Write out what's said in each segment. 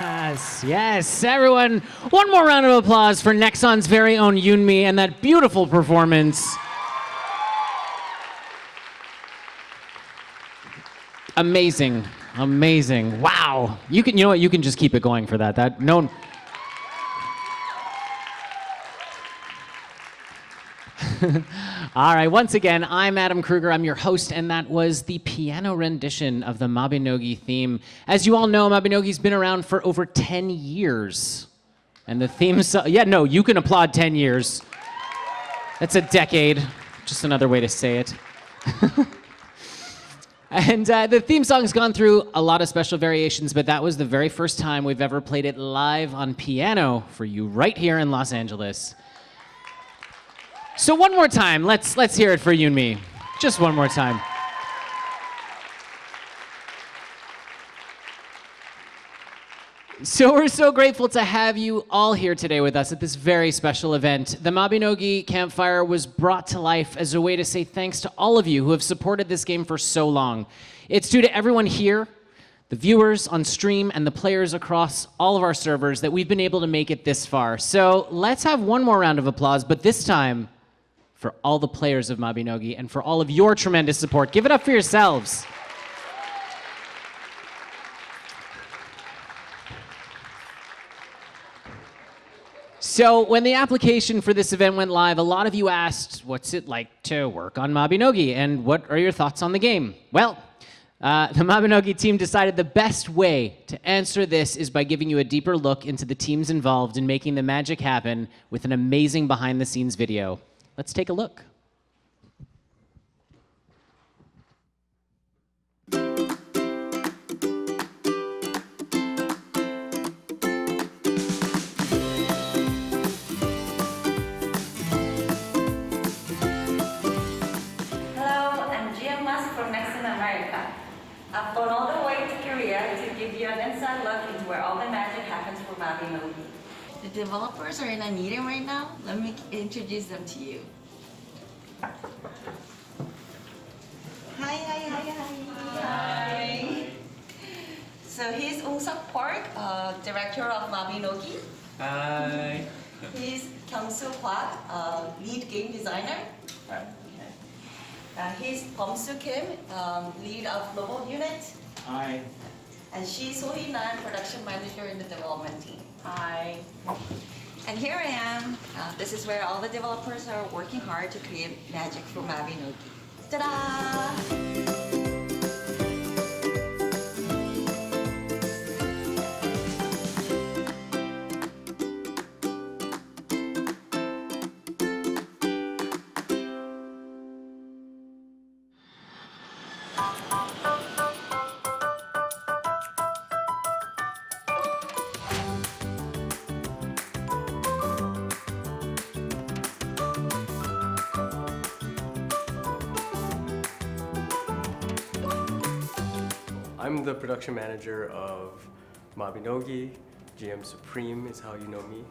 Yes, yes, everyone. One more round of applause for Nexon's very own Yoonmi and that beautiful performance. Amazing, amazing. Wow. You know what? You can just keep it going for that. All right, once again, I'm Adam Kruger. I'm your host, and that was the piano rendition of the Mabinogi theme. As you all know, Mabinogi's been around for over 10 years. And the theme song, you can applaud 10 years. That's a decade, just another way to say it. And the theme song's gone through a lot of special variations, but that was the very first time we've ever played it live on piano for you right here in Los Angeles. So one more time, let's hear it for Yoonmi. Just one more time. So we're so grateful to have you all here today with us at this very special event. The Mabinogi Campfire was brought to life as a way to say thanks to all of you who have supported this game for so long. It's due to everyone here, the viewers on stream, and the players across all of our servers that we've been able to make it this far. So let's have one more round of applause, but this time for all the players of Mabinogi and for all of your tremendous support. Give it up for yourselves. So So when the application for this event went live, a lot of you asked, what's it like to work on Mabinogi, and what are your thoughts on the game? Well, the Mabinogi team decided the best way to answer this is by giving you a deeper look into the teams involved in making the magic happen with an amazing behind-the-scenes video. Let's take a look. I've gone all the way to Korea to give you an inside look into where all the magic happens for Mabinogi. The developers are in a meeting right now. Let me introduce them to you. Hi. So he's Ung-Suk Park, director of Mabinogi. Hi. He's Kyung-Soo Hwat, lead game designer. Hi. He's Bum-Soo Kim, lead of global unit. Hi. And she's Sohee Nan, production manager in the development team. Hi. And here I am. This is where all the developers are working hard to create magic for Mabinogi. Ta-da! I'm the production manager of Mabinogi. GM Supreme is how you know me.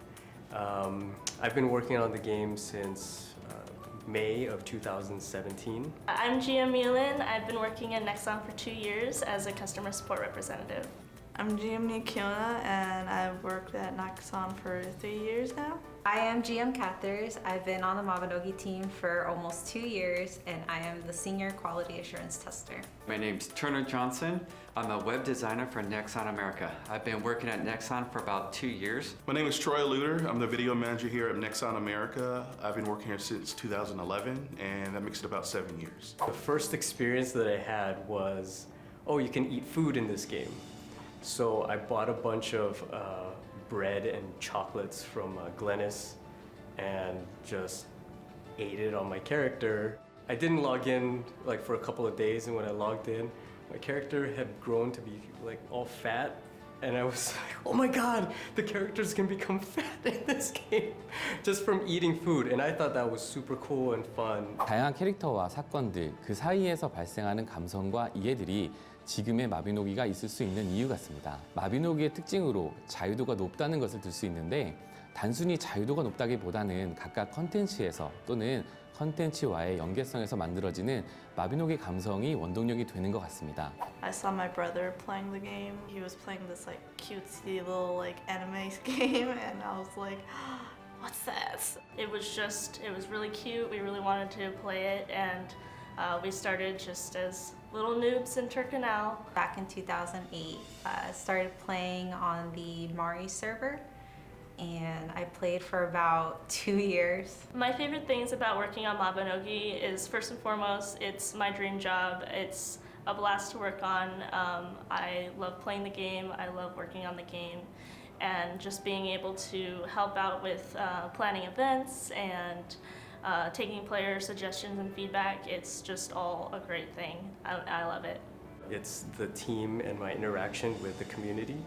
I've been working on the game since May of 2017. I'm GM Milan. I've been working at Nexon for 2 years as a customer support representative. I'm GM Nikiona, and I've worked at Nexon for 3 years now. I am GM Cathers. I've been on the Mabinogi team for almost 2 years, and I am the Senior Quality Assurance Tester. My name's Turner Johnson. I'm a web designer for Nexon America. I've been working at Nexon for about 2 years. My name is Troy Luter. I'm the video manager here at Nexon America. I've been working here since 2011, and that makes it about 7 years. The first experience that I had was, oh, you can eat food in this game. So I bought a bunch of bread and chocolates from Glennis and just ate it on my character. I didn't log in like for a couple of days, and when I logged in, my character had grown to be like all fat, and I was like, oh my god, the characters can become fat in this game just from eating food, and I thought that was super cool and fun. 다양한 캐릭터와 사건들, 그 사이에서 발생하는 감성과 이해들이 지금의 마비노기가 있을 수 있는 이유 같습니다. 마비노기의 특징으로 자유도가 높다는 것을 들 수 있는데, 단순히 자유도가 높다기보다는 각각 컨텐츠에서 또는 컨텐츠와의 연계성에서 만들어지는 마비노기 감성이 원동력이 되는 것 같습니다. I saw my brother playing the game. He was playing this like cutesy little like anime game, and I was like, what's that? It was really cute. We really wanted to play it, and we started just as little noobs in Turkanal. Back in 2008, I started playing on the Mari server, and I played for about 2 years. My favorite things about working on Mabinogi is, first and foremost, it's my dream job. It's a blast to work on. I love playing the game. I love working on the game. And just being able to help out with planning events and taking player suggestions and feedback, it's just all a great thing. I love it. It's the team and my interaction with the community.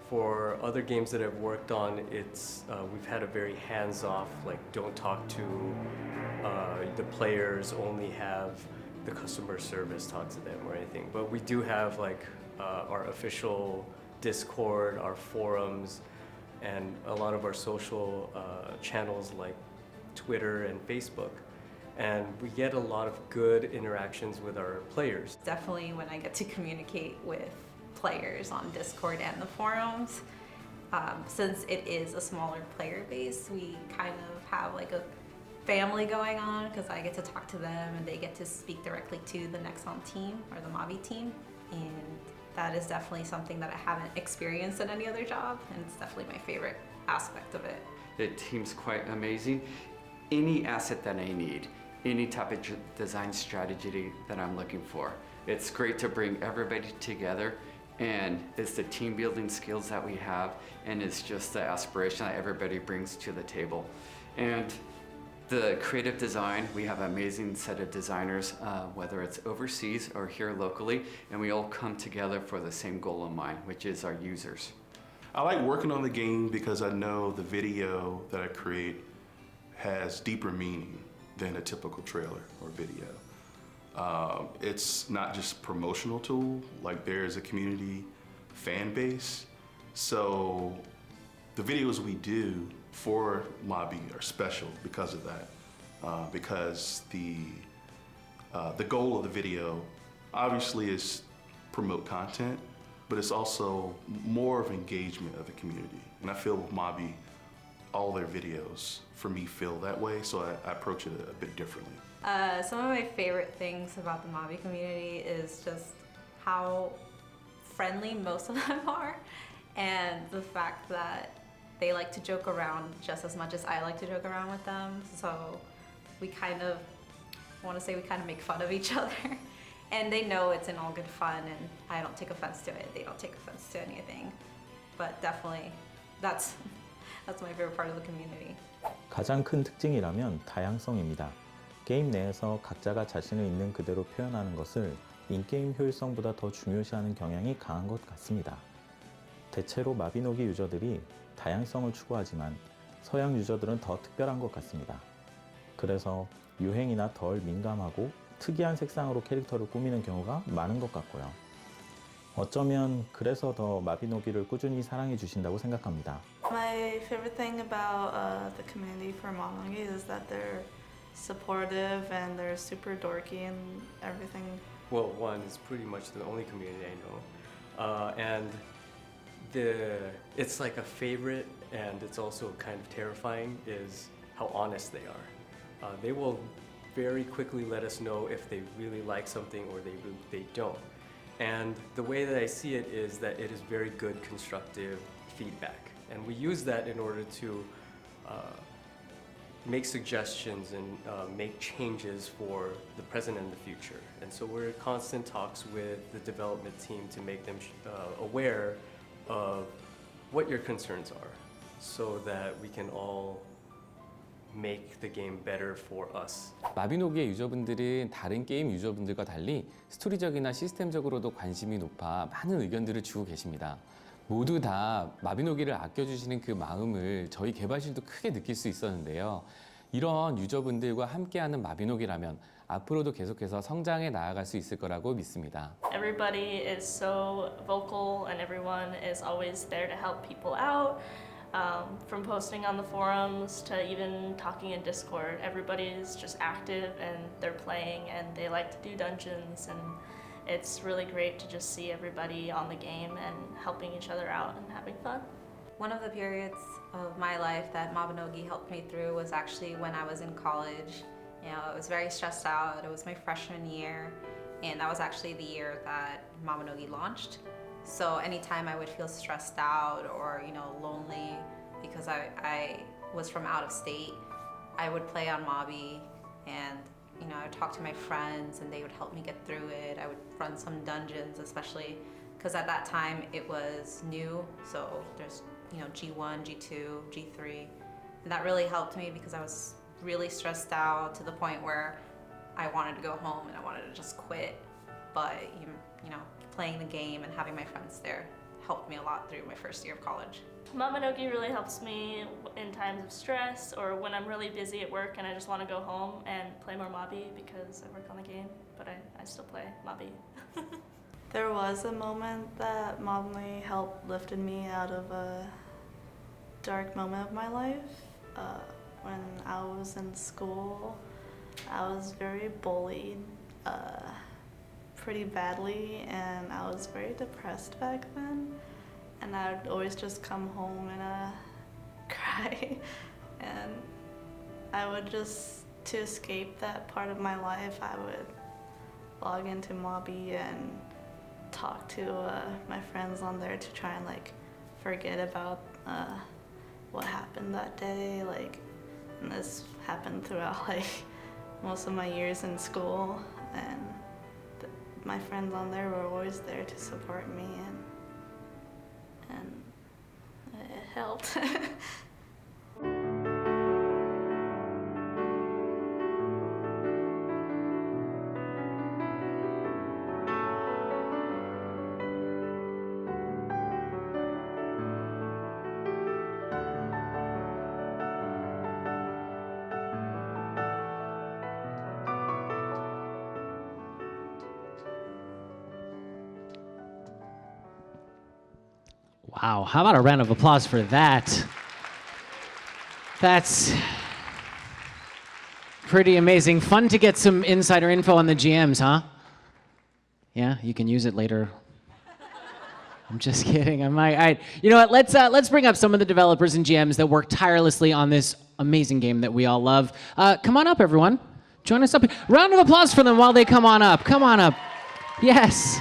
For other games that I've worked on, it's we've had a very hands-off, like don't talk to the players, only have the customer service talk to them or anything. But we do have like our official Discord, our forums, and a lot of our social channels like Twitter and Facebook. And we get a lot of good interactions with our players. Definitely when I get to communicate with players on Discord and the forums. Since it is a smaller player base, we kind of have like a family going on because I get to talk to them and they get to speak directly to the Nexon team or the Mabi team. And that is definitely something that I haven't experienced in any other job, and it's definitely my favorite aspect of it. The team's quite amazing. Any asset that I need, any type of design strategy that I'm looking for. It's great to bring everybody together, and it's the team building skills that we have, and it's just the aspiration that everybody brings to the table. And the creative design, we have an amazing set of designers, whether it's overseas or here locally, and we all come together for the same goal in mind, which is our users. I like working on the game because I know the video that I create has deeper meaning than a typical trailer or video. It's not just a promotional tool, like there's a community fan base. So the videos we do for Mobby are special because of that. Because the goal of the video obviously is promote content, but it's also more of engagement of the community. And I feel with Mobby, all their videos for me feel that way, so I approach it a bit differently. Some of my favorite things about the Mobby community is just how friendly most of them are, and the fact that they like to joke around just as much as I like to joke around with them. So we kind of, I want to say we kind of make fun of each other. And they know it's in all good fun, and I don't take offense to it. They don't take offense to anything. But definitely, that's my favorite part of the community. 가장 큰 특징이라면 다양성입니다. 게임 내에서 각자가 자신을 있는 그대로 표현하는 것을 인게임 효율성보다 더 중요시하는 경향이 강한 것 같습니다. 대체로 마비노기 유저들이 다양성을 추구하지만 서양 유저들은 더 특별한 것 같습니다. 그래서 유행이나 덜 민감하고 특이한 색상으로 캐릭터를 꾸미는 경우가 많은 것 같고요. 어쩌면 그래서 더 마비노기를 꾸준히 사랑해 주신다고 생각합니다. My favorite thing about the community for Mabinogi is that they're supportive and they're super dorky and everything. Well, one is pretty much the only community I know. And it's like a favorite, and it's also kind of terrifying, is how honest they are. They will very quickly let us know if they really like something or they don't. And the way that I see it is that it is very good constructive feedback. And we use that in order to make suggestions and make changes for the present and the future. And so we're in constant talks with the development team to make them aware of what your concerns are, so that we can all make the game better for us. 마비노기의 유저분들은 다른 게임 유저분들과 달리 스토리적이나 시스템적으로도 관심이 높아 많은 의견들을 주고 계십니다. 모두 다 마비노기를 아껴주시는 그 마음을 저희 개발진도 크게 느낄 수 있었는데요. 이런 유저분들과 함께하는 마비노기라면 앞으로도 계속해서 성장해 나아갈 수 있을 거라고 믿습니다. Everybody is so vocal and everyone is always there to help people out. From posting on the forums to even talking in Discord, everybody is just active and they're playing and they like to do dungeons, and it's really great to just see everybody on the game and helping each other out and having fun. One of the periods of my life that Mabinogi helped me through was actually when I was in college. You know, I was very stressed out. It was my freshman year, and that was actually the year that Mabinogi launched. So anytime I would feel stressed out or, you know, lonely because I was from out of state, I would play on Mobby, and, you know, I would talk to my friends and they would help me get through it. I would run some dungeons, especially because at that time it was new. So there's, you know, G1, G2, G3. And that really helped me because I was really stressed out to the point where I wanted to go home and I wanted to just quit. But, you know, playing the game and having my friends there helped me a lot through my first year of college. Mabinogi really helps me in times of stress or when I'm really busy at work and I just want to go home and play more Mobby because I work on the game, but I still play Mobby. There was a moment that Mabinogi helped lifted me out of a dark moment of my life. When I was in school, I was very bullied pretty badly, and I was very depressed back then. And I would always just come home and cry. And I would just, to escape that part of my life, I would log into Mobby and talk to my friends on there to try and like forget about what happened that day. Like, and this happened throughout like most of my years in school, and my friends on there were always there to support me, and it helped. Wow, how about a round of applause for that? That's pretty amazing. Fun to get some insider info on the GMs, huh? Yeah, you can use it later. I'm just kidding. You know what? Let's bring up some of the developers and GMs that work tirelessly on this amazing game that we all love. Come on up, everyone. Join us up. Round of applause for them while they come on up. Come on up. Yes.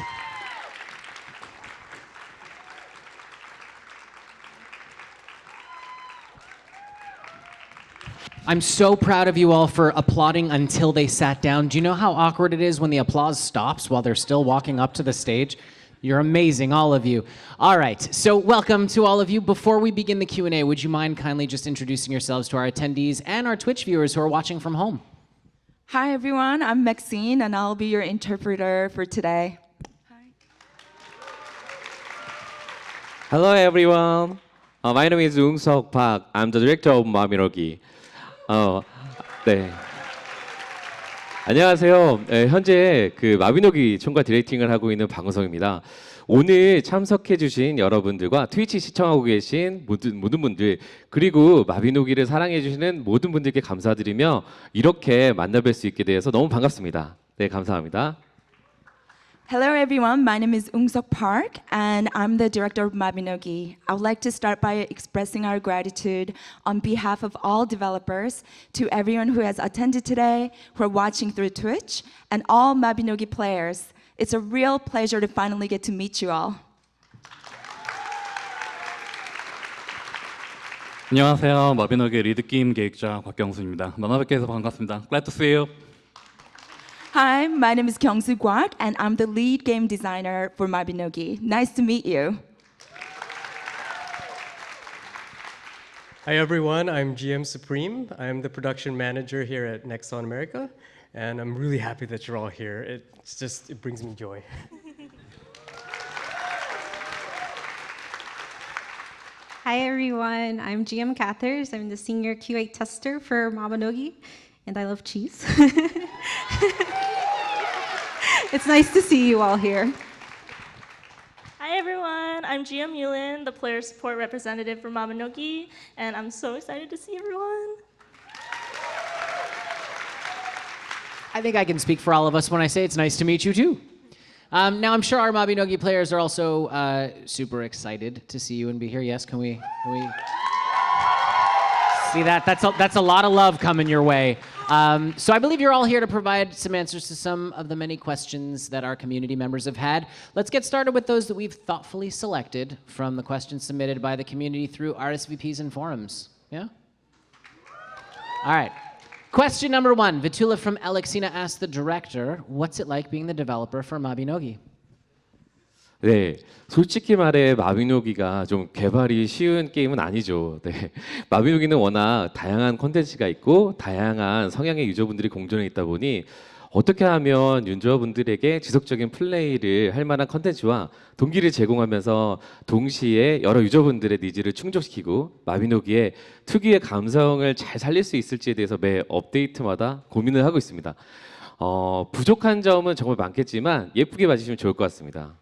I'm so proud of you all for applauding until they sat down. Do you know how awkward it is when the applause stops while they're still walking up to the stage? You're amazing, all of you. All right, so welcome to all of you. Before we begin the Q&A, would you mind kindly just introducing yourselves to our attendees and our Twitch viewers who are watching from home? Hi everyone, I'm Maxine and I'll be your interpreter for today. Hello everyone. My name is Ung-Seok Park. I'm the director of Mabinogi. 네. 안녕하세요. 현재 그 마비노기 총괄 디렉팅을 하고 있는 방우성입니다. 오늘 참석해주신 여러분들과 트위치 시청하고 계신 모든 분들, 그리고 마비노기를 사랑해주시는 모든 분들께 감사드리며 이렇게 만나뵐 수 있게 되어서 너무 반갑습니다. 네, 감사합니다. Hello everyone, my name is Ung-Seok Park and I'm the director of Mabinogi. I would like to start by expressing our gratitude on behalf of all developers to everyone who has attended today, who are watching through Twitch, and all Mabinogi players. It's a real pleasure to finally get to meet you all. 안녕하세요. 마비노기 리드게임 계획자 곽경수입니다. 만나 뵙게 해서 반갑습니다. Glad to see you. Hi, my name is Kyung-soo Kwak and I'm the lead game designer for Mabinogi. Nice to meet you. Hi everyone, I'm GM Supreme. I'm the production manager here at Nexon America, and I'm really happy that you're all here. It brings me joy. Hi everyone, I'm GM Cathers. I'm the senior QA tester for Mabinogi, and I love cheese. It's nice to see you all here. Hi everyone, I'm GM Yulin, the player support representative for Mabinogi, and I'm so excited to see everyone. I think I can speak for all of us when I say it's nice to meet you too. Now I'm sure our Mabinogi players are also super excited to see you and be here. Yes, can we see that? That's a lot of love coming your way. So I believe you're all here to provide some answers to some of the many questions that our community members have had. Let's get started with those that we've thoughtfully selected from the questions submitted by the community through RSVPs and forums. Yeah? All right. Question number 1. Vitula from Alexina asked the director, what's it like being the developer for Mabinogi? 네, 솔직히 말해 마비노기가 좀 개발이 쉬운 게임은 아니죠. 네, 마비노기는 워낙 다양한 콘텐츠가 있고 다양한 성향의 유저분들이 공존해 있다 보니 어떻게 하면 유저분들에게 지속적인 플레이를 할 만한 콘텐츠와 동기를 제공하면서 동시에 여러 유저분들의 니즈를 충족시키고 마비노기의 특유의 감성을 잘 살릴 수 있을지에 대해서 매 업데이트마다 고민을 하고 있습니다. 부족한 점은 정말 많겠지만 예쁘게 봐주시면 좋을 것 같습니다.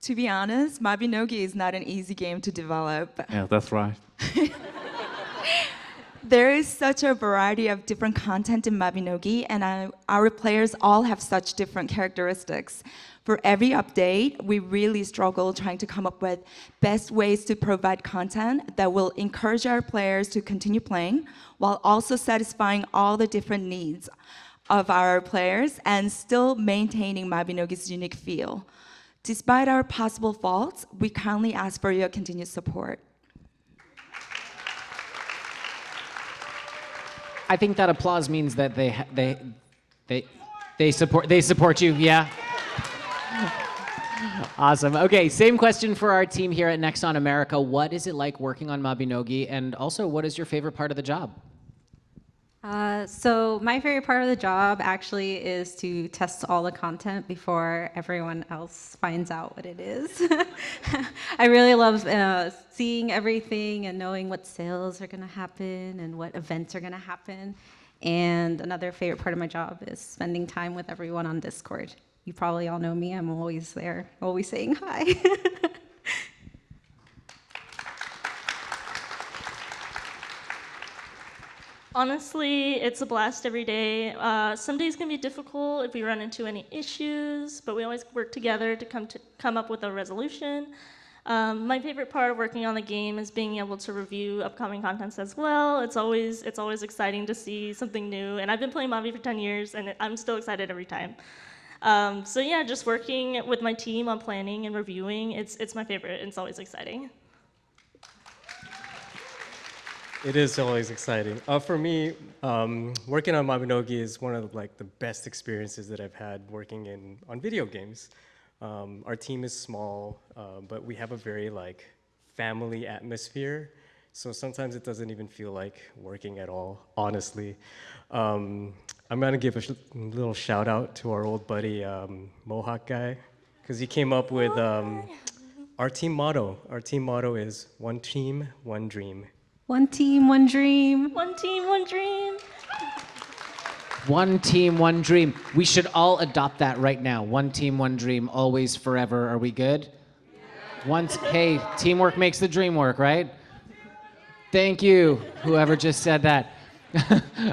To be honest, Mabinogi is not an easy game to develop. Yeah, that's right. There is such a variety of different content in Mabinogi, and our players all have such different characteristics. For every update, we really struggle trying to come up with best ways to provide content that will encourage our players to continue playing, while also satisfying all the different needs of our players and still maintaining Mabinogi's unique feel. Despite our possible faults, we kindly ask for your continued support. I think that applause means that they support you. Yeah. Awesome. Okay, same question for our team here at Next on America. What is it like working on Mabinogi, and also what is your favorite part of the job? So my favorite part of the job actually is to test all the content before everyone else finds out what it is. I really love seeing everything and knowing what sales are going to happen and what events are going to happen. And another favorite part of my job is spending time with everyone on Discord. You probably all know me. I'm always there, always saying hi. Honestly, it's a blast every day. Some days can be difficult if we run into any issues, but we always work together to come up with a resolution. My favorite part of working on the game is being able to review upcoming contents as well. It's always exciting to see something new, and I've been playing Mavi for 10 years, and I'm still excited every time. So yeah, just working with my team on planning and reviewing, it's my favorite. It's always exciting. It is always exciting. For me, working on Mabinogi is one of the best experiences that I've had working on video games. Our team is small, but we have a very family atmosphere. So sometimes it doesn't even feel like working at all, honestly. I'm gonna give a little shout out to our old buddy Mohawk guy, because he came up with our team motto. Our team motto is one team, one dream. One team, one dream. One team, one dream. One team, one dream. We should all adopt that right now. One team, one dream, always, forever. Are we good? Hey, teamwork makes the dream work, right? Thank you, whoever just said that.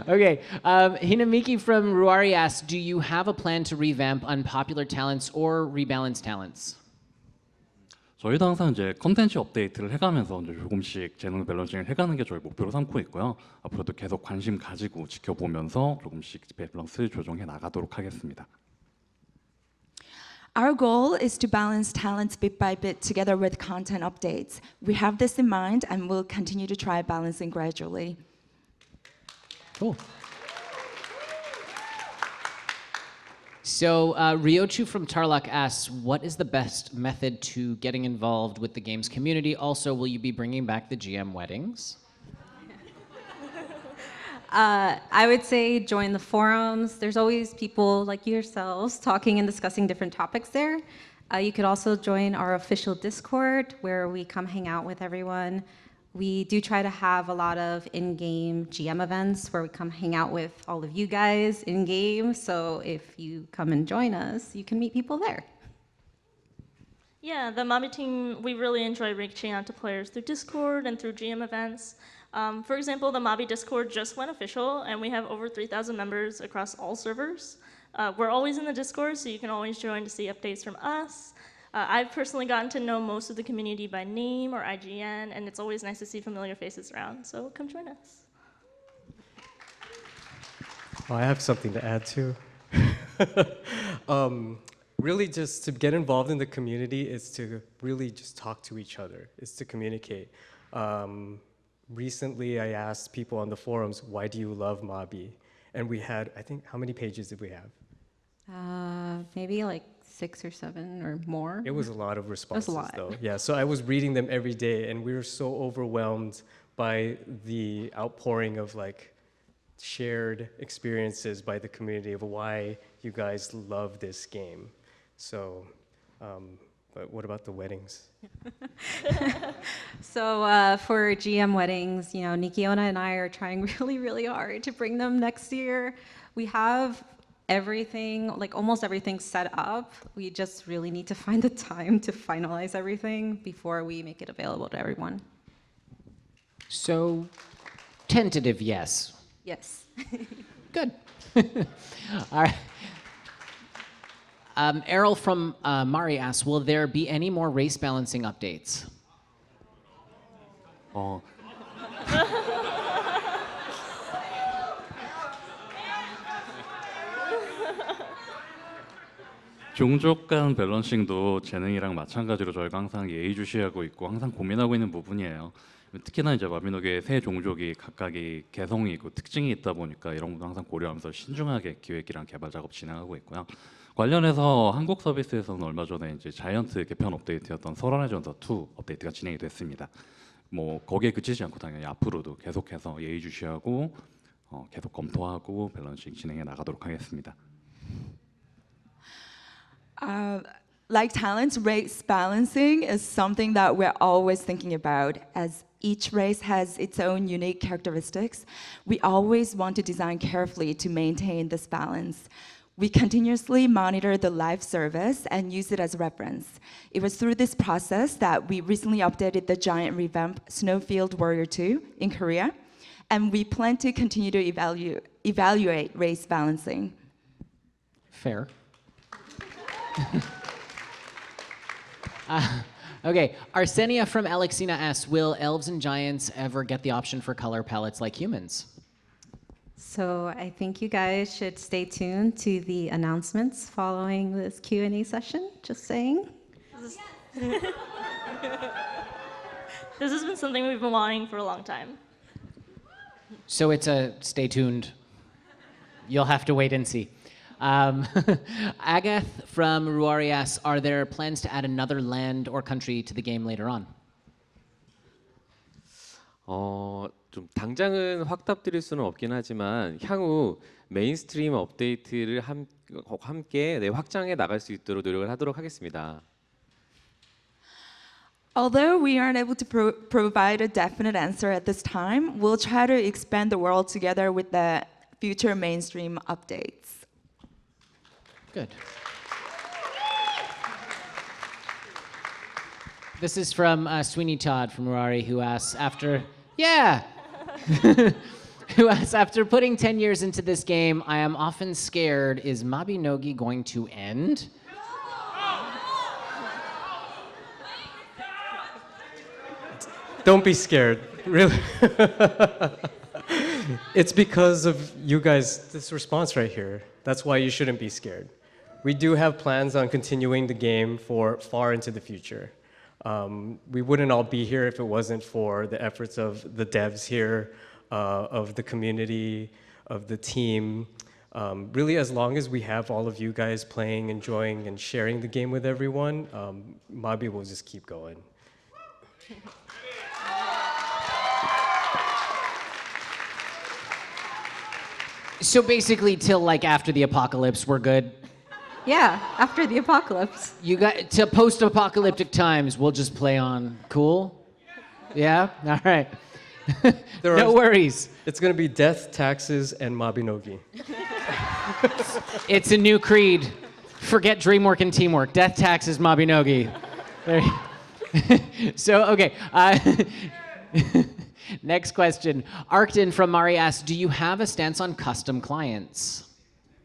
Okay, Hinamiki from Ruari asks, do you have a plan to revamp unpopular talents or rebalance talents? 저희도 항상 이제 컨텐츠 업데이트를 해가면서 이제 조금씩 재능 밸런싱을 해가는 게 저희 목표로 삼고 있고요. 앞으로도 계속 관심 가지고 지켜보면서 조금씩 밸런스 조정해 나가도록 하겠습니다. Our goal is to balance talents bit by bit together with content updates. We have this in mind and we'll continue to try balancing gradually. Cool. So Ryochu from Tarlac asks, what is the best method to getting involved with the games community? Also, will you be bringing back the GM weddings? I would say join the forums. There's always people like yourselves talking and discussing different topics there. You could also join our official Discord where we come hang out with everyone. We do try to have a lot of in-game GM events where we come hang out with all of you guys in-game. So if you come and join us, you can meet people there. Yeah, the Mabi team, we really enjoy reaching out to players through Discord and through GM events. For example, the Mabi Discord just went official, and we have over 3,000 members across all servers. We're always in the Discord, so you can always join to see updates from us. I've personally gotten to know most of the community by name or IGN, and it's always nice to see familiar faces around, so come join us. Oh, I have something to add too. Really just to get involved in the community is to really just talk to each other, is to communicate. Recently I asked people on the forums, why do you love Mabi? And we had, I think, how many pages did we have? Maybe like 6 or 7 or more. It was a lot of responses, a lot. though. Yeah, so I was reading them every day, and we were so overwhelmed by the outpouring of shared experiences by the community of why you guys love this game. So, but what about the weddings? So for GM weddings, Nikiona and I are trying really, really hard to bring them next year. We have everything, almost everything set up. We just really need to find the time to finalize everything before we make it available to everyone. So, tentative yes. Yes. Good. All right. Errol from Mari asks, will there be any more race balancing updates? 종족 간 밸런싱도 재능이랑 마찬가지로 저희가 항상 예의주시하고 있고 항상 고민하고 있는 부분이에요. 특히나 이제 마비노기의 세 종족이 각각의 개성이 있고 특징이 있다 보니까 이런 것도 항상 고려하면서 신중하게 기획이랑 개발 작업 진행하고 있고요. 관련해서 한국 서비스에서는 얼마 전에 이제 자이언트 개편 업데이트였던 설원의 전서 2 업데이트가 진행이 됐습니다. 뭐 거기에 그치지 않고 당연히 앞으로도 계속해서 예의주시하고 계속 검토하고 밸런싱 진행해 나가도록 하겠습니다. Like talents, race balancing is something that we're always thinking about. As each race has its own unique characteristics, we always want to design carefully to maintain this balance. We continuously monitor the live service and use it as reference. It was through this process that we recently updated the giant revamp Snowfield Warrior 2 in Korea, and we plan to continue to evaluate race balancing. Fair. Okay, Arsenia from Alexina asks, will elves and giants ever get the option for color palettes like humans? So I think you guys should stay tuned to the announcements following this Q&A session, just saying. This has been something we've been wanting for a long time. So it's a stay tuned. You'll have to wait and see. Agath from Ruari asks, are there plans to add another land or country to the game later on? 좀 당장은 확답드릴 수는 없긴 하지만 향후 메인스트림 업데이트를 함께 확장해 나갈 수 있도록 노력을 하도록 하겠습니다. Although we aren't able to provide a definite answer at this time, we'll try to expand the world together with the future mainstream updates. Good. This is from Sweeney Todd from Rari, who asks who asks, after putting 10 years into this game, I am often scared, is Mabinogi going to end? Don't be scared, really. It's because of you guys, this response right here. That's why you shouldn't be scared. We do have plans on continuing the game for far into the future. We wouldn't all be here if it wasn't for the efforts of the devs here, of the community, of the team. Really, as long as we have all of you guys playing, enjoying, and sharing the game with everyone, Mabi will just keep going. So basically, till like after the apocalypse, we're good. Yeah, after the apocalypse. You got to post-apocalyptic times. We'll just play on. Cool. Yeah. All right. No worries. It's going to be death, taxes, and Mabinogi. It's a new creed. Forget dreamwork and teamwork. Death, taxes, Mabinogi. So okay. Next question. Arkton from Mari asks, do you have a stance on custom clients?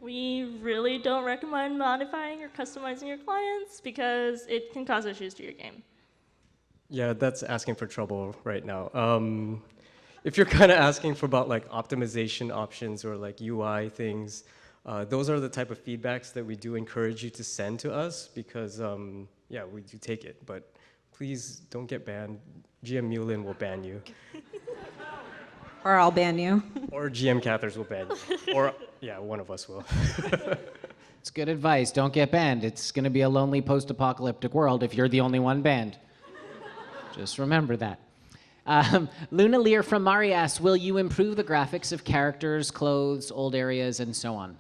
We really don't recommend modifying or customizing your clients because it can cause issues to your game. Yeah, that's asking for trouble right now. If you're kind of asking for about like optimization options or like UI things, those are the type of feedbacks that we do encourage you to send to us because yeah, we do take it, but please don't get banned. GM Mulin will ban you. Or I'll ban you. Or GM Cathers will ban you. Or, yeah, one of us will. It's good advice. Don't get banned. It's going to be a lonely post-apocalyptic world if you're the only one banned. Just remember that. Luna Lear from Mari asks, will you improve the graphics of characters, clothes, old areas, and so on?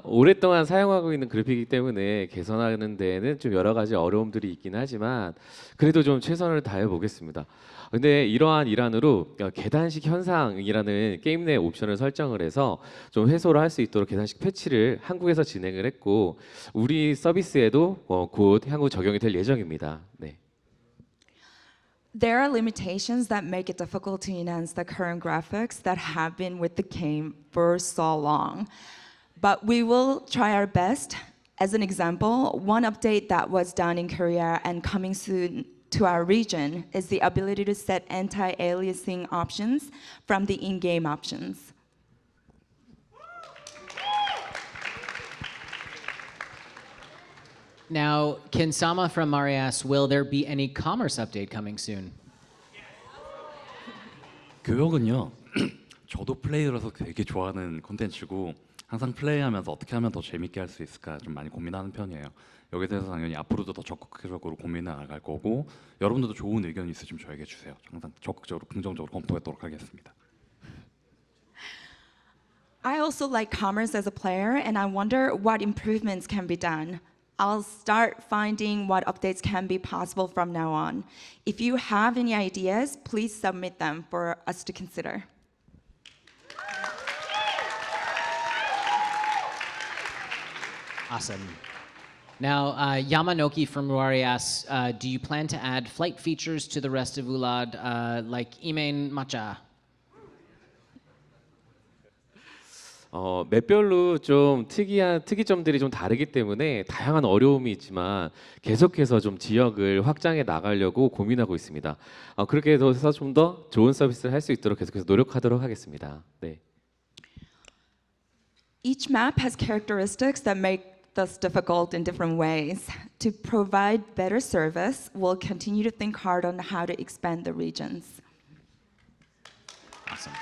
오랫동안 사용하고 있는 그래픽이기 때문에 개선하는 데에는 좀 여러 가지 어려움들이 있긴 하지만 그래도 좀 최선을 다해 보겠습니다. 근데 이러한 일환으로 계단식 현상이라는 게임 내 옵션을 설정을 해서 좀 해소를 할 수 있도록 계단식 패치를 한국에서 진행을 했고 우리 서비스에도 곧 향후 적용이 될 예정입니다. 네. There are limitations that make it difficult to enhance the current graphics that have been with the game for so long. But we will try our best. As an example, one update that was done in Korea and coming soon to our region is the ability to set anti-aliasing options from the in-game options. Now, Kinsama from Mari asks, will there be any commerce update coming soon? 교역은요. 저도 플레이어라서 되게 좋아하는 콘텐츠고 항상 플레이하면서 어떻게 하면 더 재밌게 할 수 있을까 좀 많이 고민하는 편이에요. 여기에 대해서 당연히 앞으로도 더 적극적으로 고민해 나갈 거고 여러분들도 좋은 의견이 있으시면 저에게 주세요. 항상 적극적으로 긍정적으로 검토하도록 하겠습니다. I also like commerce as a player, and I wonder what improvements can be done. I'll start finding what updates can be possible from now on. If you have any ideas, please submit them for us to consider. Awesome. Now, Yamanoki from Ruari asks, do you plan to add flight features to the rest of Ulad, like Imain Matcha? 맵별로 좀 특이점들이 좀 다르기 때문에 다양한 어려움이 있지만 계속해서 좀 지역을 확장해 나가려고 고민하고 있습니다. 그렇게 해서 좀 더 좋은 서비스를 할 수 있도록 계속해서 노력하도록 하겠습니다. 네. Each map has characteristics that make this difficult in different ways. To provide better service, we'll continue to think hard on how to expand the regions. Awesome.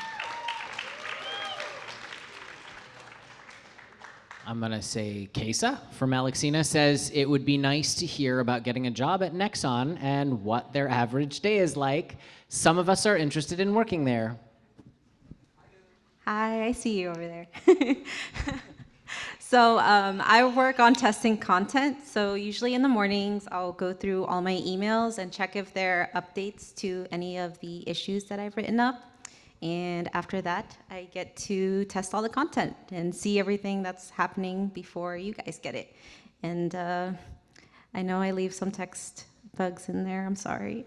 I'm going to say Kesa from Alexina says it would be nice to hear about getting a job at Nexon and what their average day is like. Some of us are interested in working there. Hi, I see you over there. So I work on testing content. So usually in the mornings, I'll go through all my emails and check if there are updates to any of the issues that I've written up. And after that, I get to test all the content and see everything that's happening before you guys get it. And I know I leave some text bugs in there, I'm sorry.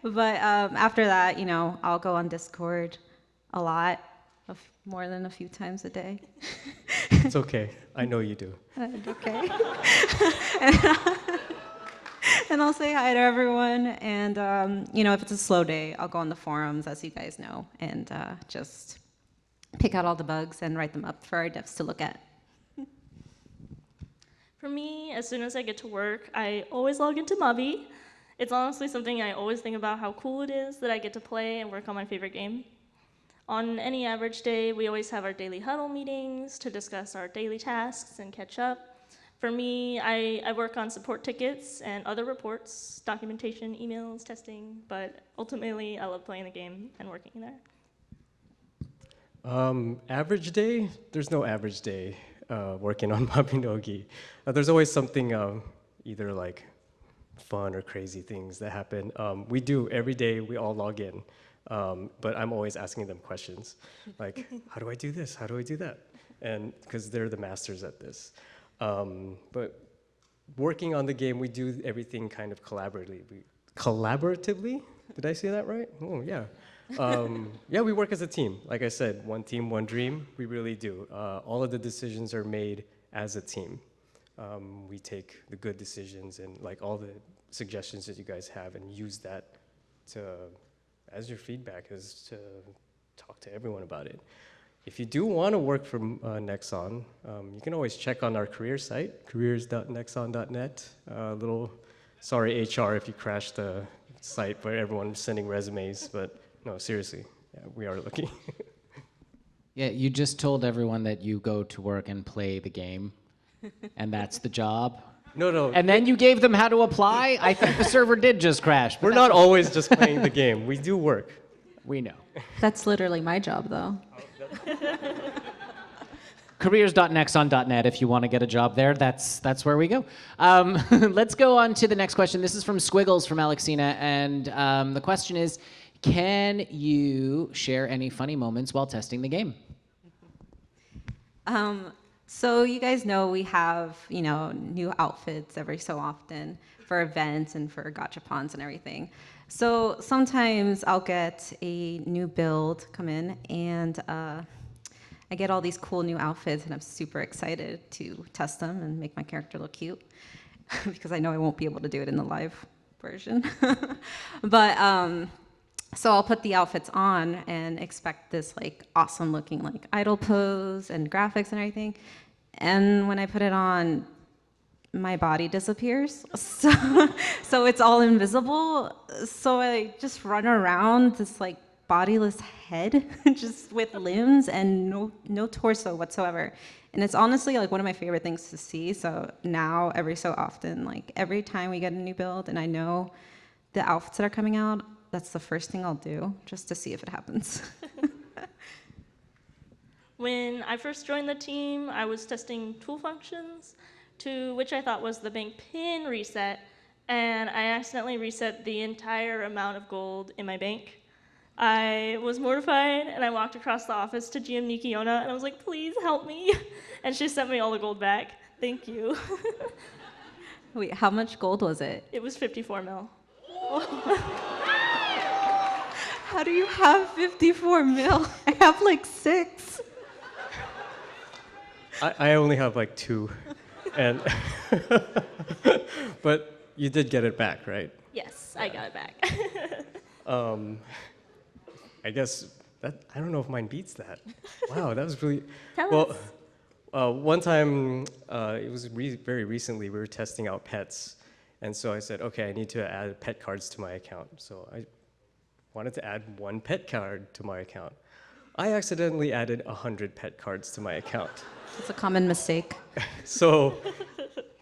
But after that, you know, I'll go on Discord a lot, more than a few times a day. It's okay. I know you do. Okay. And I'll say hi to everyone. And, you know, if it's a slow day, I'll go on the forums, as you guys know, and just pick out all the bugs and write them up for our devs to look at. For me, as soon as I get to work, I always log into Mabi. It's honestly something I always think about how cool it is that I get to play and work on my favorite game. On any average day, we always have our daily huddle meetings to discuss our daily tasks and catch up. For me, I work on support tickets and other reports, documentation, emails, testing, but ultimately I love playing the game and working there. Average day? There's no average day working on Mabinogi. There's always something either like fun or crazy things that happen. We do every day, we all log in. But I'm always asking them questions like, how do I do this? How do I do that? And because they're the masters at this. But working on the game, we do everything kind of collaboratively. Collaboratively? Did I say that right? Oh, yeah. Yeah, we work as a team. Like I said, one team, one dream. We really do. All of the decisions are made as a team. We take the good decisions and like all the suggestions that you guys have and use that to as your feedback is to talk to everyone about it. If you do want to work for Nexon, you can always check on our career site, careers.nexon.net. Little sorry HR if you crashed the site where everyone's sending resumes, but no, seriously, yeah, we are looking. Yeah, you just told everyone that you go to work and play the game, and that's the job. No. And then you gave them how to apply? I think the server did just crash. We're not always just playing the game. We do work. We know. That's literally my job, though. Careers.nexon.net if you want to get a job there. That's where we go. Let's go on to the next question. This is from Squiggles from Alexina, and the question is, can you share any funny moments while testing the game? So you guys know we have, you know, new outfits every so often for events and for gachapons and everything. So sometimes I'll get a new build come in and I get all these cool new outfits and I'm super excited to test them and make my character look cute because I know I won't be able to do it in the live version. But so I'll put the outfits on and expect this like awesome looking like idol pose and graphics and everything. And when I put it on, my body disappears. So it's all invisible. So I just run around this like bodiless head, just with limbs and no torso whatsoever. And it's honestly like one of my favorite things to see. So now every so often, like every time we get a new build and I know the outfits that are coming out, that's the first thing I'll do just to see if it happens. When I first joined the team, I was testing tool functions, to which I thought was the bank pin reset, and I accidentally reset the entire amount of gold in my bank. I was mortified, and I walked across the office to GM Nikiona, and I was like, please help me. And she sent me all the gold back. Thank you. Wait, how much gold was it? It was 54 mil. How do you have 54 mil? I have like 6. I only have like 2, and but you did get it back, right? Yes, I got it back. I guess that I don't know if mine beats that. Wow, that was really Tell us. One time, it was very recently, we were testing out pets, and so I said, okay, I need to add pet cards to my account. So I wanted to add 1 pet card to my account. I accidentally added 100 pet cards to my account. It's a common mistake. So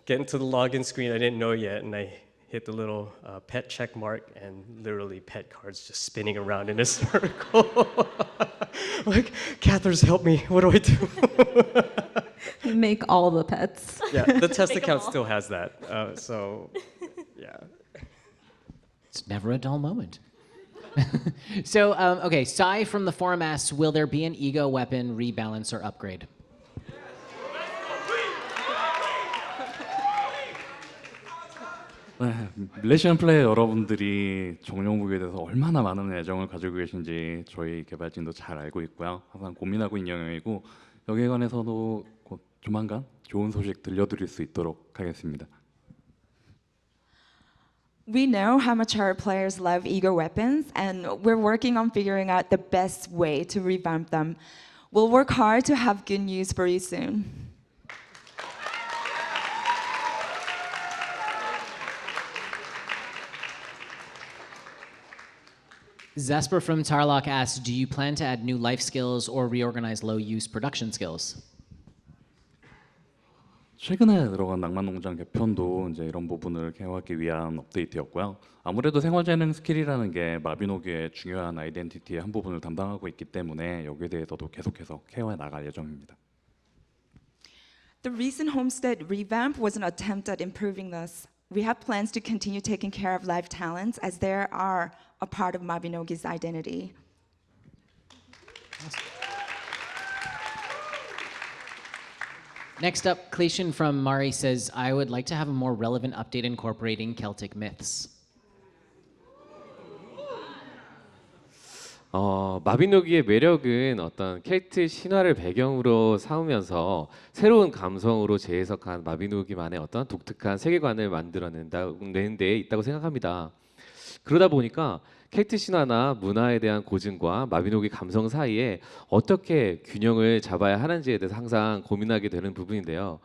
getting to the login screen, I didn't know yet, and I hit the little pet check mark, and literally pet cards just spinning around in a circle. Like, Cathers, help me, what do I do? Make all the pets. Yeah, the test Make 'em account all. still has that, so yeah. It's never a dull moment. So, okay, Sai from the forum asks, will there be an ego weapon rebalance or upgrade? 네, 밀레시안 플레이어 여러분들이 정령무기에 대해서 얼마나 많은 애정을 가지고 계신지 저희 개발진도 잘 알고 있고요. 항상 고민하고 있는 영역이고 여기에 관해서도 곧 조만간 좋은 소식 들려드릴 수 있도록 하겠습니다. We know how much our players love ego weapons, and we're working on figuring out the best way to revamp them. We'll work hard to have good news for you soon. Zasper from Tarlock asks, do you plan to add new life skills or reorganize low-use production skills? 최근에 들어간 낭만농장 개편도 이제 이런 부분을 케어하기 위한 업데이트였고요. 아무래도 생활재능 스킬이라는 게 마비노기의 중요한 아이덴티티의 한 부분을 담당하고 있기 때문에 여기에 대해서도 계속해서 케어해 나갈 예정입니다. The recent homestead revamp was an attempt at improving this. We have plans to continue taking care of live talents as they are a part of Mabinogi's identity. Next up, Clishan from Mari says, I would like to have a more relevant update incorporating Celtic myths. 마비노기의 매력은 어떤 켈트 신화를 배경으로 삼으면서 새로운 감성으로 재해석한 마비노기만의 어떤 독특한 세계관을 만들어내는 데 있다고 생각합니다. 그러다 보니까 켈트 신화나 문화에 대한 고증과 마비노기 감성 사이에 어떻게 균형을 잡아야 하는지에 대해서 항상 고민하게 되는 부분인데요.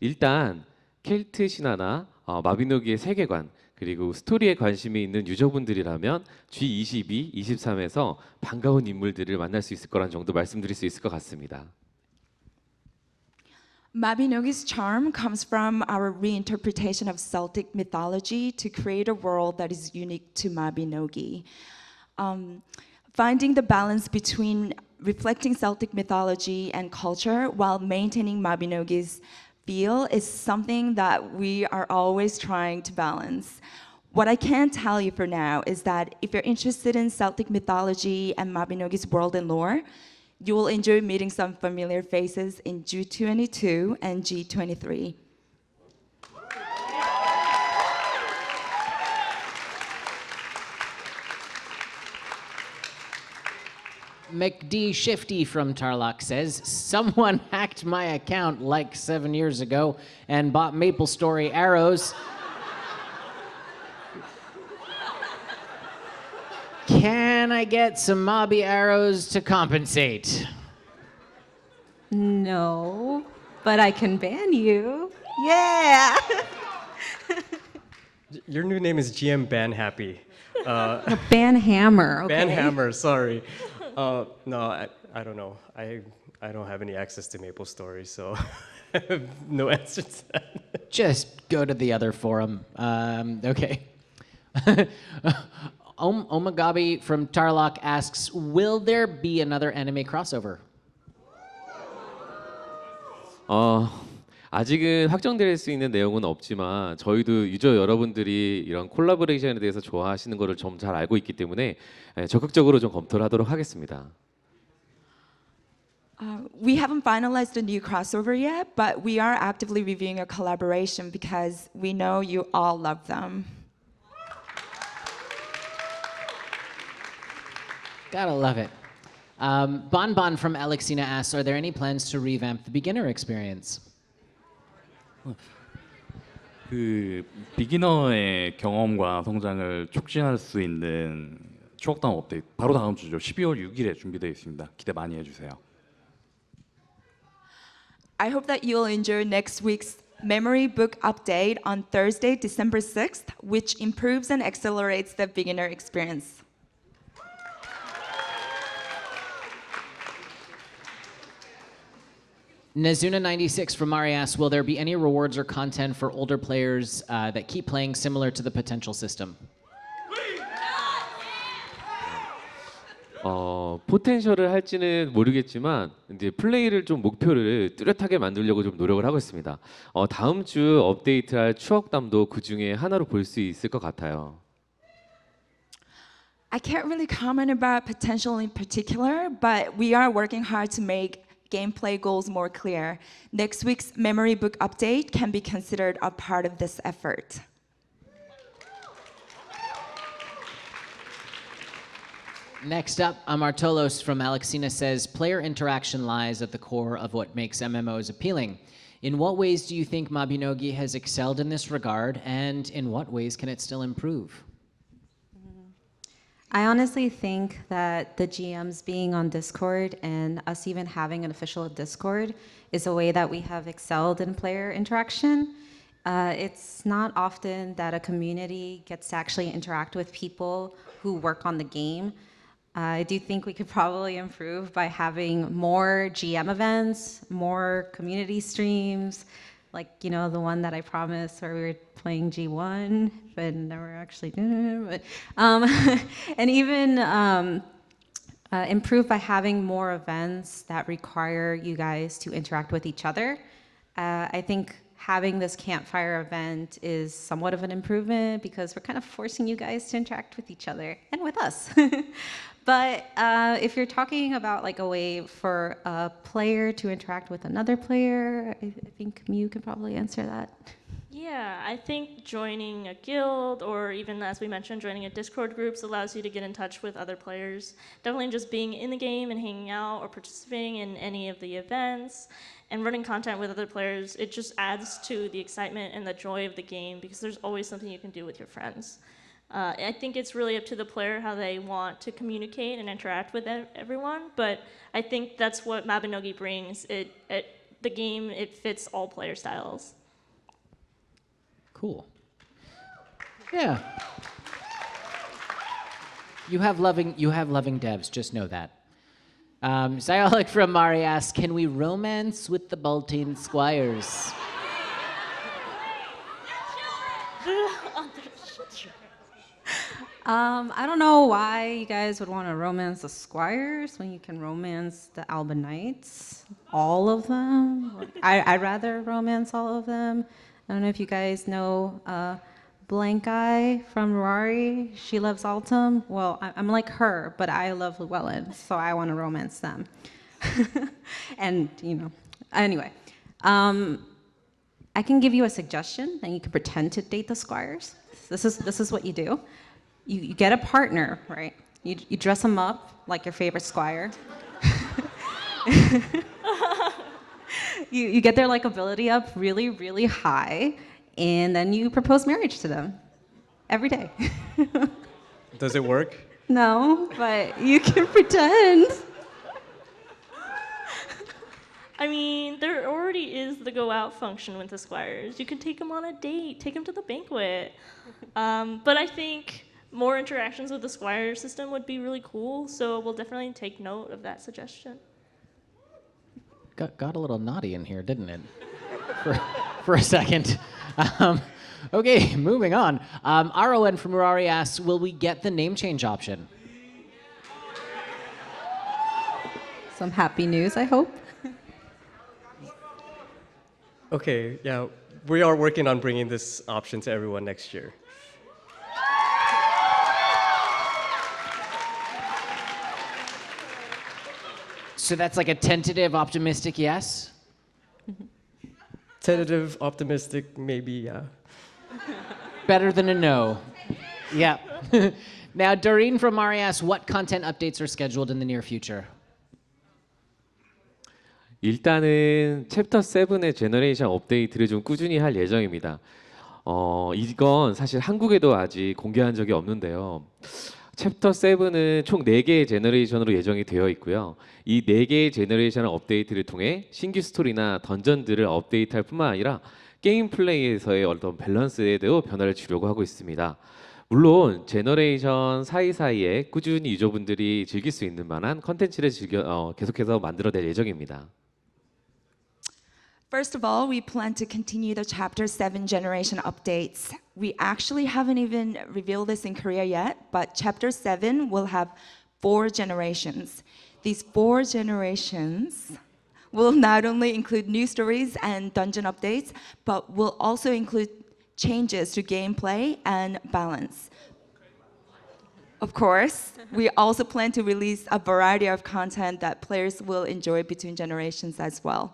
일단 켈트 신화나 마비노기의 세계관 그리고 스토리에 관심이 있는 유저분들이라면 G22, 23에서 반가운 인물들을 만날 수 있을 거란 정도 말씀드릴 수 있을 것 같습니다. Mabinogi's charm comes from our reinterpretation of Celtic mythology to create a world that is unique to Mabinogi. Finding the balance between reflecting Celtic mythology and culture while maintaining Mabinogi's feel is something that we are always trying to balance. What I can tell you for now is that if you're interested in Celtic mythology and Mabinogi's world and lore, you will enjoy meeting some familiar faces in G22 and G23. McD Shifty from Tarlock says, someone hacked my account like 7 years ago and bought Maple Story arrows. Can I get some Mobby arrows to compensate? No, but I can ban you. Yeah. Your new name is GM Ban Happy. Ban Hammer. Okay. Ban Hammer, sorry. No, I don't know. I don't have any access to Maple Story, so I have no answer to that. Just go to the other forum. Okay. Omagabi from Tarlock asks, will there be another anime crossover? 아직은 확정될 수 있는 내용은 없지만 저희도 유저 여러분들이 이런 콜라보레이션에 대해서 좋아하시는 거를 좀 잘 알고 있기 때문에 적극적으로 좀 검토를 하도록 하겠습니다. We haven't finalized a new crossover yet, but we are actively reviewing a collaboration because we know you all love them. Gotta love it. Bon Bon from Alexina asks, are there any plans to revamp the beginner experience? 그 비기너의 경험과 성장을 촉진할 수 있는 추억담 업데이트 바로 다음 주죠. 12월 6일에 준비되어 있습니다. 기대 많이 해주세요. I hope that you'll enjoy next week's memory book update on Thursday, December 6th, which improves and accelerates the beginner experience. Nezuna96 from Mari asks, will there be any rewards or content for older players that keep playing similar to the potential system? 포텐셜을 할지는 모르겠지만 이제 플레이를 좀 목표를 뚜렷하게 만들려고 좀 노력을 하고 있습니다. 다음 주 업데이트할 추억담도 그 중에 하나로 볼 수 있을 것 같아요. I can't really comment about potential in particular, but we are working hard to make gameplay goals more clear. Next week's memory book update can be considered a part of this effort. Next up, Amartolos from Alexina says, player interaction lies at the core of what makes MMOs appealing. In what ways do you think Mabinogi has excelled in this regard, and in what ways can it still improve? I honestly think that the GMs being on Discord and us even having an official Discord is a way that we have excelled in player interaction. It's not often that a community gets to actually interact with people who work on the game. I do think we could probably improve by having more GM events, more community streams, like, you know, the one that I promised where we were playing G1, but never actually did it. And even improve by having more events that require you guys to interact with each other. I think having this campfire event is somewhat of an improvement because we're kind of forcing you guys to interact with each other and with us. But if you're talking about like a way for a player to interact with another player, I think Miu can probably answer that. Yeah, I think joining a guild or even, as we mentioned, joining a Discord groups allows you to get in touch with other players. Definitely just being in the game and hanging out or participating in any of the events and running content with other players, it just adds to the excitement and the joy of the game because there's always something you can do with your friends. I think it's really up to the player how they want to communicate and interact with everyone, but I think that's what Mabinogi brings. The game, it fits all player styles. Cool. Yeah. You have loving devs, just know that. Zyolic from Mari asks, can we romance with the Baltine Squires? I don't know why you guys would want to romance the Squires when you can romance the Albanites. All of them. I'd rather romance all of them. I don't know if you guys know Blank Eye from Rari. She loves Altum. Well, I'm like her, but I love Llewellyn, so I want to romance them. And, you know, anyway. I can give you a suggestion, and you can pretend to date the Squires. This is what you do. You get a partner, right? You dress them up like your favorite Squire. You get their likability up really, really high, and then you propose marriage to them every day. Does it work? No, but you can pretend. I mean, there already is the go out function with the squires. You can take them on a date, take them to the banquet. But I think more interactions with the squire system would be really cool, so we'll definitely take note of that suggestion. Got a little naughty in here, didn't it? For a second. Okay, moving on. RON from Murari asks, will we get the name change option? Some happy news, I hope. Okay, yeah, we are working on bringing this option to everyone next year. So that's like a tentative, optimistic yes? Tentative, optimistic, maybe, yeah. Better than a no. Yeah. Now, Doreen from Mari asks, what content updates are scheduled in the near future? 일단은 챕터 7의 제너레이션 업데이트를 좀 꾸준히 할 예정입니다. 이건 사실 한국에도 아직 공개한 적이 없는데요. 챕터 7은 총 4개의 제너레이션으로 예정이 되어 있고요. 이 4개의 제너레이션 업데이트를 통해 신규 스토리나 던전들을 업데이트할 뿐만 아니라 게임 플레이에서의 어떤 밸런스에도 변화를 주려고 하고 있습니다. 물론 제너레이션 사이사이에 꾸준히 유저분들이 즐길 수 있는 만한 컨텐츠를 계속해서 만들어낼 예정입니다. First of all, we plan to continue the Chapter 7 generation updates. We actually haven't even revealed this in Korea yet, but Chapter 7 will have 4 generations. These 4 generations will not only include new stories and dungeon updates, but will also include changes to gameplay and balance. Of course, we also plan to release a variety of content that players will enjoy between generations as well.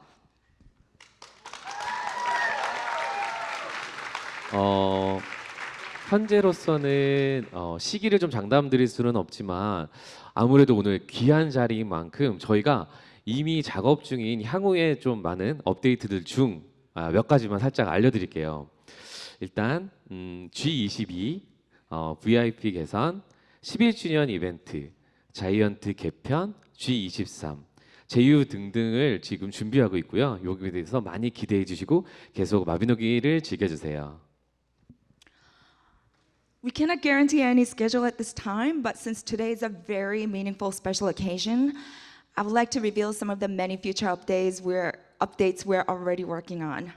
현재로서는 시기를 좀 장담드릴 수는 없지만 아무래도 오늘 귀한 자리인 만큼 저희가 이미 작업 중인 향후에 좀 많은 업데이트들 중 몇 가지만 살짝 알려드릴게요. 일단 G22 VIP 개선, 11주년 이벤트, 자이언트 개편, G23 제휴 등등을 지금 준비하고 있고요. 여기에 대해서 많이 기대해 주시고 계속 마비노기를 즐겨주세요. We cannot guarantee any schedule at this time, but since today is a very meaningful special occasion, I would like to reveal some of the many future updates we're already working on.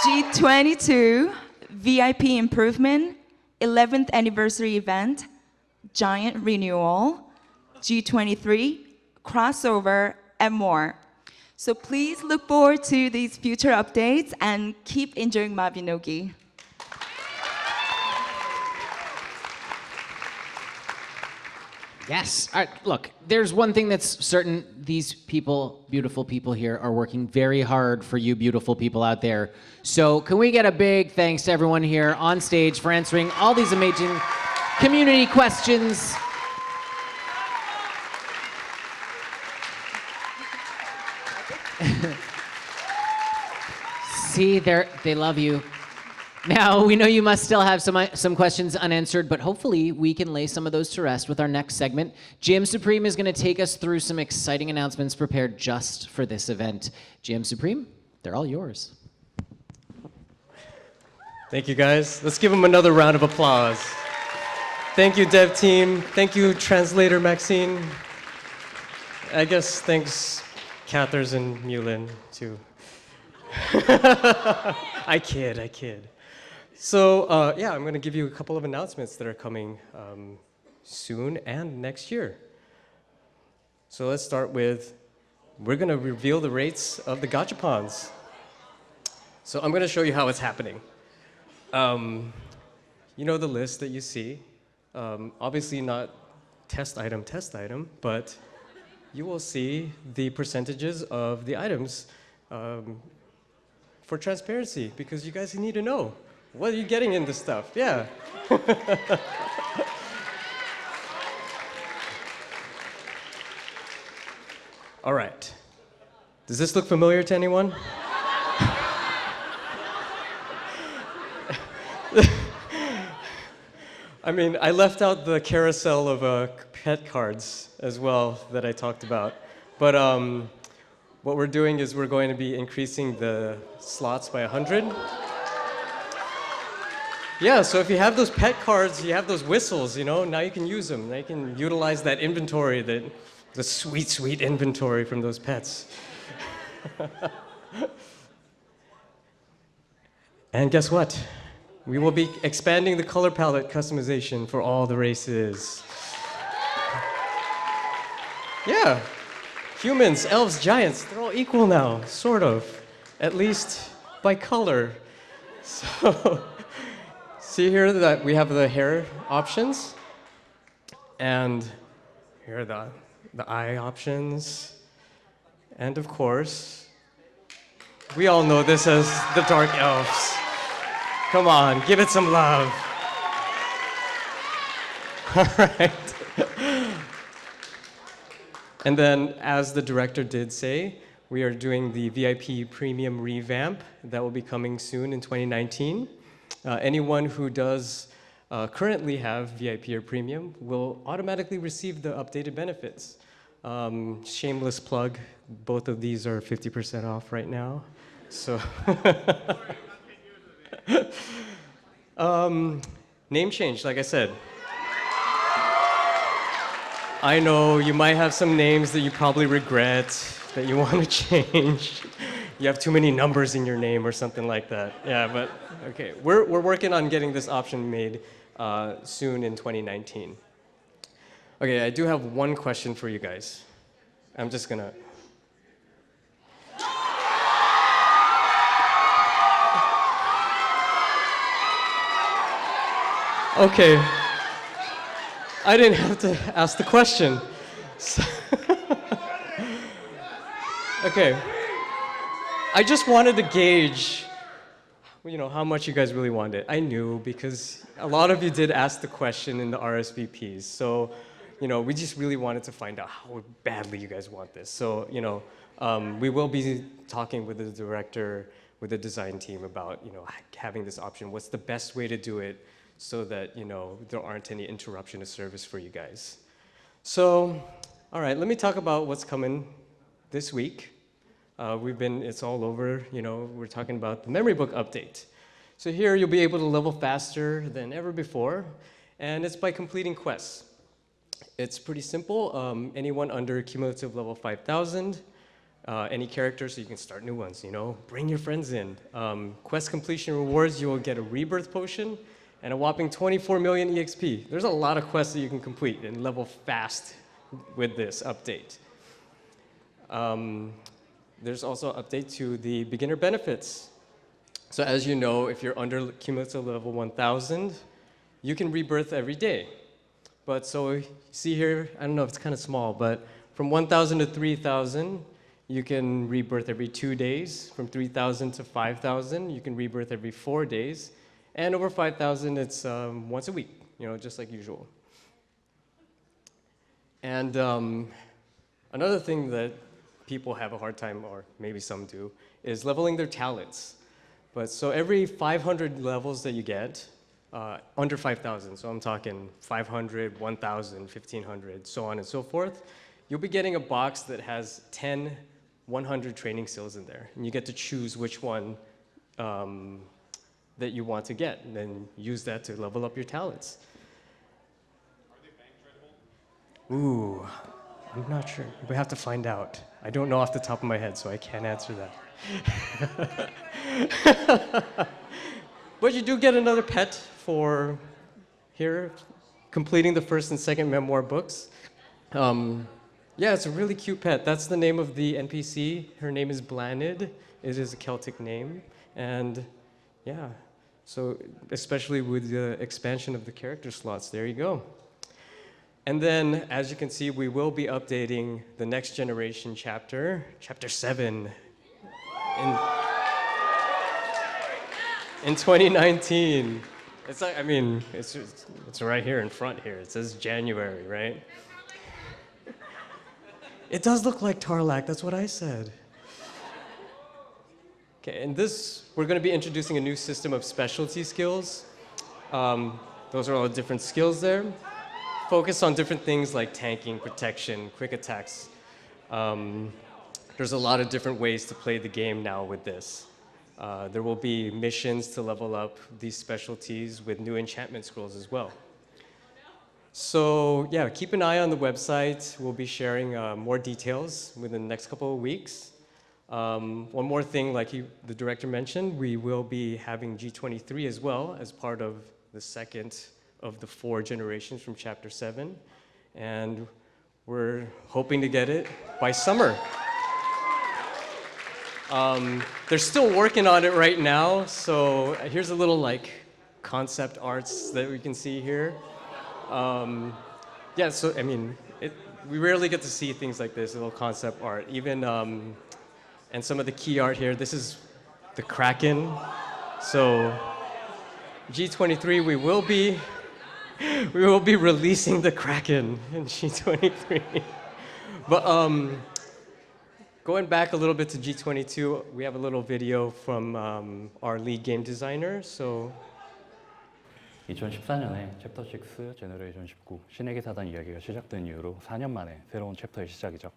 G22 VIP improvement, 11th anniversary event, giant renewal, G23 crossover, and more. So please look forward to these future updates and keep enjoying Mabinogi. Yes. All right, look, there's one thing that's certain. These people, beautiful people here, are working very hard for you beautiful people out there. So can we get a big thanks to everyone here on stage for answering all these amazing community questions. See, they love you. Now, we know you must still have some questions unanswered, but hopefully we can lay some of those to rest with our next segment. GM Supreme is going to take us through some exciting announcements prepared just for this event. GM Supreme, they're all yours. Thank you, guys. Let's give them another round of applause. Thank you, dev team. Thank you, translator Maxine. I guess thanks, Cathers and Mulin, too. I kid. So, yeah, I'm going to give you a couple of announcements that are coming soon and next year. So let's start with, we're going to reveal the rates of the gachapons. So I'm going to show you how it's happening. You know the list that you see. Obviously not test item, but you will see the percentages of the items for transparency, because you guys need to know. What are you getting in this stuff? Yeah. All right. Does this look familiar to anyone? I mean, I left out the carousel of pet cards as well that I talked about. But what we're doing is we're going to be increasing the slots by 100. Yeah, so if you have those pet cards, you have those whistles, now you can use them. Now you can utilize that inventory, the sweet, sweet inventory from those pets. And guess what? We will be expanding the color palette customization for all the races. Yeah, humans, elves, giants, they're all equal now, sort of, at least by color. So, see here that we have the hair options, and here are the eye options, and of course, we all know this as the dark elves. Come on, give it some love. All right. And then, as the director did say, we are doing the VIP Premium revamp that will be coming soon in 2019. Anyone who does currently have VIP or Premium will automatically receive the updated benefits. Shameless plug, both of these are 50% off right now. So, name change, like I said. I know you might have some names that you probably regret, that you want to change. You have too many numbers in your name or something like that. Yeah, but okay. We're working on getting this option made soon in 2019. Okay, I do have one question for you guys. I'm just gonna... Okay. I didn't have to ask the question. So okay. I just wanted to gauge, how much you guys really wanted it. I knew because a lot of you did ask the question in the RSVPs. So, we just really wanted to find out how badly you guys want this. So, we will be talking with the director, with the design team about, having this option. What's the best way to do it so that, there aren't any interruption of service for you guys. So, all right, let me talk about what's coming this week. It's all over, we're talking about the memory book update. So here you'll be able to level faster than ever before, and it's by completing quests. It's pretty simple. Anyone under cumulative level 5,000, any character, so you can start new ones, bring your friends in. Quest completion rewards, you will get a rebirth potion and a whopping 24 million EXP. There's a lot of quests that you can complete and level fast with this update. There's also an update to the beginner benefits. So as you know, if you're under cumulative level 1,000, you can rebirth every day. But so see here, I don't know if it's kind of small, but from 1,000 to 3,000, you can rebirth every 2 days. From 3,000 to 5,000, you can rebirth every 4 days. And over 5,000, it's once a week, just like usual. And another thing that people have a hard time, or maybe some do, is leveling their talents. But so every 500 levels that you get, under 5,000, so I'm talking 500, 1,000, 1,500, so on and so forth, you'll be getting a box that has 10 100 training skills in there. And you get to choose which one that you want to get, and then use that to level up your talents. Are they bank tradable? Ooh, I'm not sure. We have to find out. I don't know off the top of my head, so I can't answer that. But you do get another pet for here, completing the first and second memoir books. Yeah, it's a really cute pet. That's the name of the NPC. Her name is Blanid. It is a Celtic name. And yeah, so especially with the expansion of the character slots, there you go. And then, as you can see, we will be updating the next generation chapter, chapter 7, in 2019. It's like, it's right here in front here. It says January, right? It does look like Tarlac, that's what I said. Okay, and we're going to be introducing a new system of specialty skills. Those are all the different skills there. Focus on different things like tanking, protection, quick attacks. There's a lot of different ways to play the game now with this. There will be missions to level up these specialties with new enchantment scrolls as well. So yeah, keep an eye on the website. We'll be sharing more details within the next couple of weeks. One more thing, like the director mentioned, we will be having G23 as well as part of the second of the 4 generations from Chapter 7. And we're hoping to get it by summer. They're still working on it right now, so here's a little like concept arts that we can see here. Yeah, so I mean, we rarely get to see things like this, a little concept art. Even, and some of the key art here, this is the Kraken. So G23, we will be releasing the Kraken in G23. But going back a little bit to G22, we have a little video from our lead game designer. So 2014년에 챕터 6 제너레이션 19 신의 기사단 이야기가 시작된 이후로 4년 만에 새로운 챕터의 시작이죠.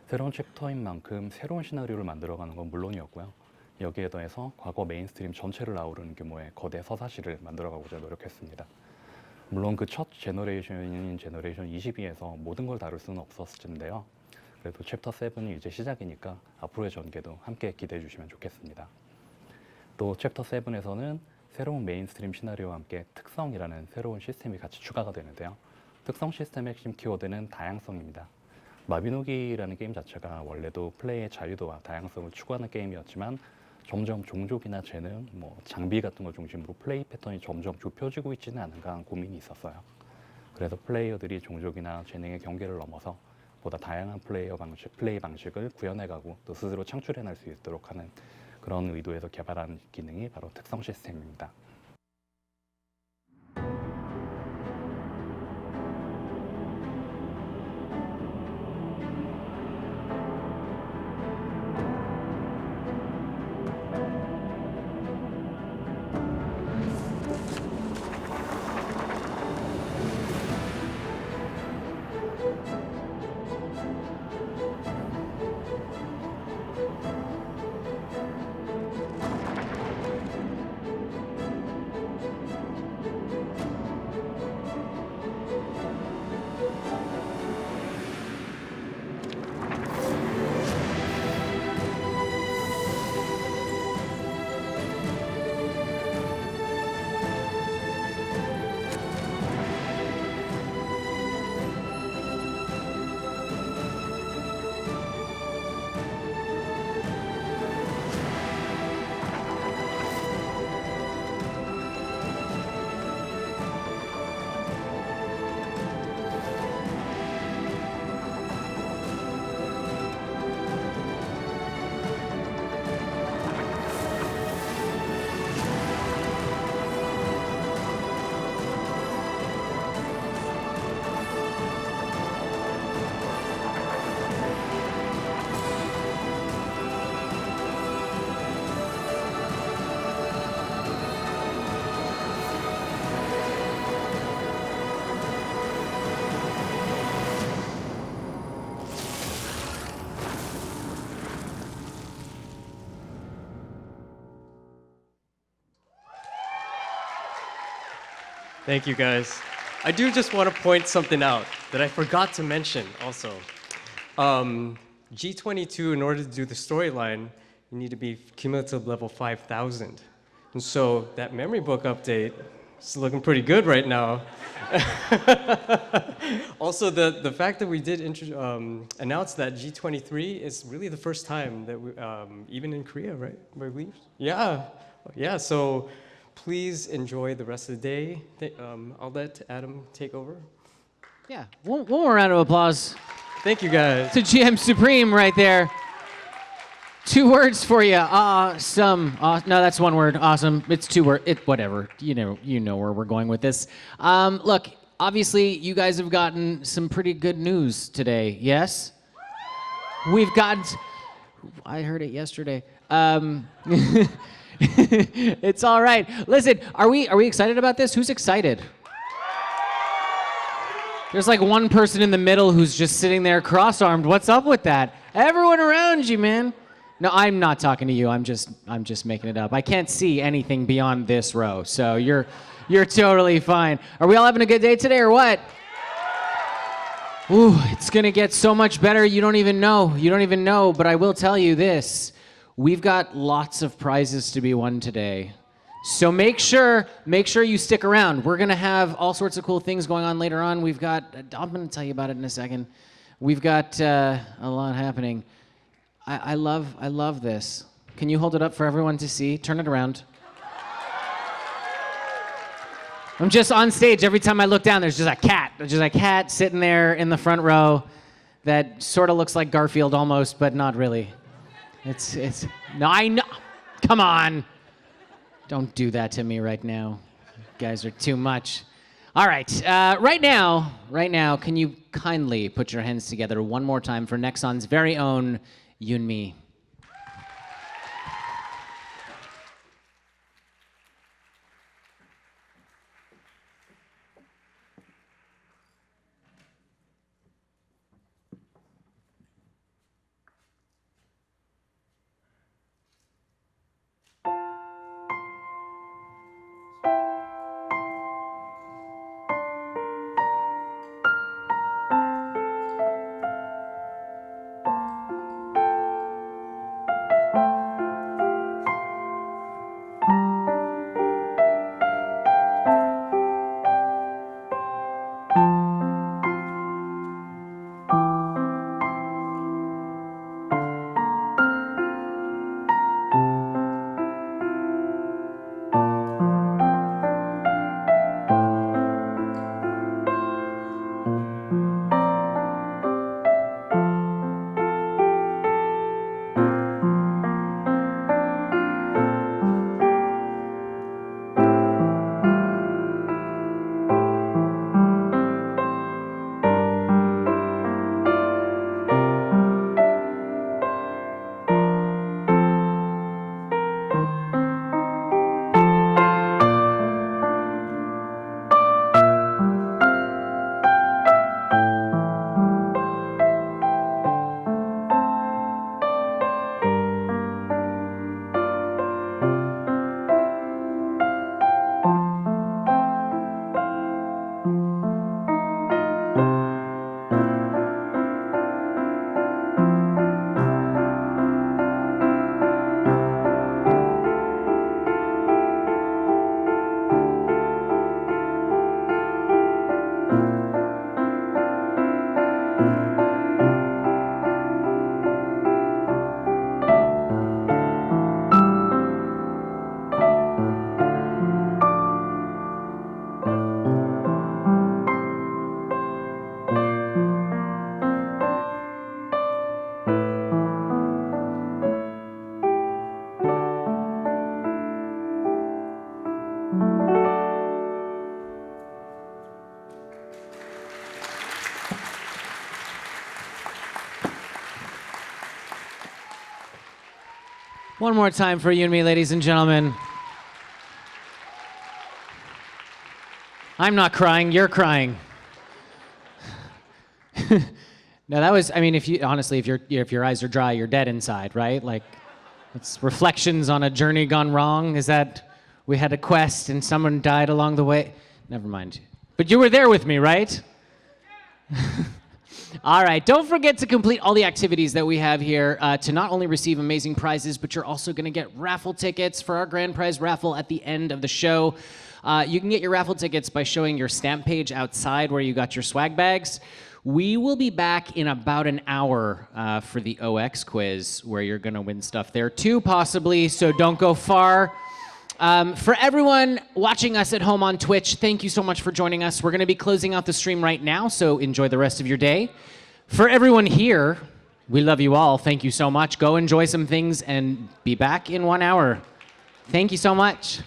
새로운 챕터인 만큼 새로운 시나리오를 만들어가는 건 물론이었고요. 여기에 더해서 과거 메인스트림 전체를 아우르는 규모의 거대 서사시를 만들어가고자 노력했습니다. 물론 그 첫 제너레이션인 제너레이션 22에서 모든 걸 다룰 수는 없었을 텐데요. 그래도 챕터 7이 이제 시작이니까 앞으로의 전개도 함께 기대해 주시면 좋겠습니다. 또 챕터 7에서는 새로운 메인스트림 시나리오와 함께 특성이라는 새로운 시스템이 같이 추가가 되는데요. 특성 시스템의 핵심 키워드는 다양성입니다. 마비노기라는 게임 자체가 원래도 플레이의 자유도와 다양성을 추구하는 게임이었지만 점점 종족이나 재능, 장비 같은 걸 중심으로 플레이 패턴이 점점 좁혀지고 있지는 않은가 하는 고민이 있었어요. 그래서 플레이어들이 종족이나 재능의 경계를 넘어서 보다 다양한 플레이 방식을 구현해가고 또 스스로 창출해낼 수 있도록 하는 그런 의도에서 개발한 기능이 바로 특성 시스템입니다. Thank you, guys. I do just want to point something out that I forgot to mention also. G22, in order to do the storyline, you need to be cumulative level 5,000. And so that memory book update is looking pretty good right now. Also, the fact that we did announce that G23 is really the first time that we, even in Korea, right? I believe. Yeah, so please enjoy the rest of the day. I'll let Adam take over. Yeah, one more round of applause. Thank you, guys. To GM Supreme right there. 2 words for you. Awesome. No, that's 1 word. Awesome. It's 2 words. Whatever. You know where we're going with this. Look, obviously, you guys have gotten some pretty good news today. Yes? We've gotten. I heard it yesterday. It's all right. Listen, are we excited about this? Who's excited? There's like one person in the middle who's just sitting there cross-armed. What's up with that? Everyone around you, man. No, I'm not talking to you. I'm just making it up. I can't see anything beyond this row, so you're totally fine. Are we all having a good day today or what? Ooh, it's gonna get so much better. You don't even know. You don't even know, but I will tell you this. We've got lots of prizes to be won today. So make sure you stick around. We're gonna have all sorts of cool things going on later on. I'm gonna tell you about it in a second. We've got a lot happening. I love this. Can you hold it up for everyone to see? Turn it around. I'm just on stage. Every time I look down, there's just a cat. There's just a cat sitting there in the front row that sort of looks like Garfield almost, but not really. No, I know. Come on. Don't do that to me right now. You guys are too much. All right. Right now, can you kindly put your hands together one more time for Nexon's very own Yoonmi? One more time for Yoonmi, ladies and gentlemen. I'm not crying, you're crying. Now that was, I mean, if your eyes are dry, you're dead inside, right? Like, it's reflections on a journey gone wrong. Is that, we had a quest and someone died along the way? Never mind. But you were there with me, right? All right, don't forget to complete all the activities that we have here to not only receive amazing prizes, but you're also gonna get raffle tickets for our grand prize raffle at the end of the show. You can get your raffle tickets by showing your stamp page outside where you got your swag bags. We will be back in about an hour for the OX quiz, where you're gonna win stuff there too, possibly, so don't go far. For everyone watching us at home on Twitch, thank you so much for joining us. We're gonna be closing out the stream right now, so enjoy the rest of your day. For everyone here, we love you all. Thank you so much. Go enjoy some things and be back in 1 hour. Thank you so much.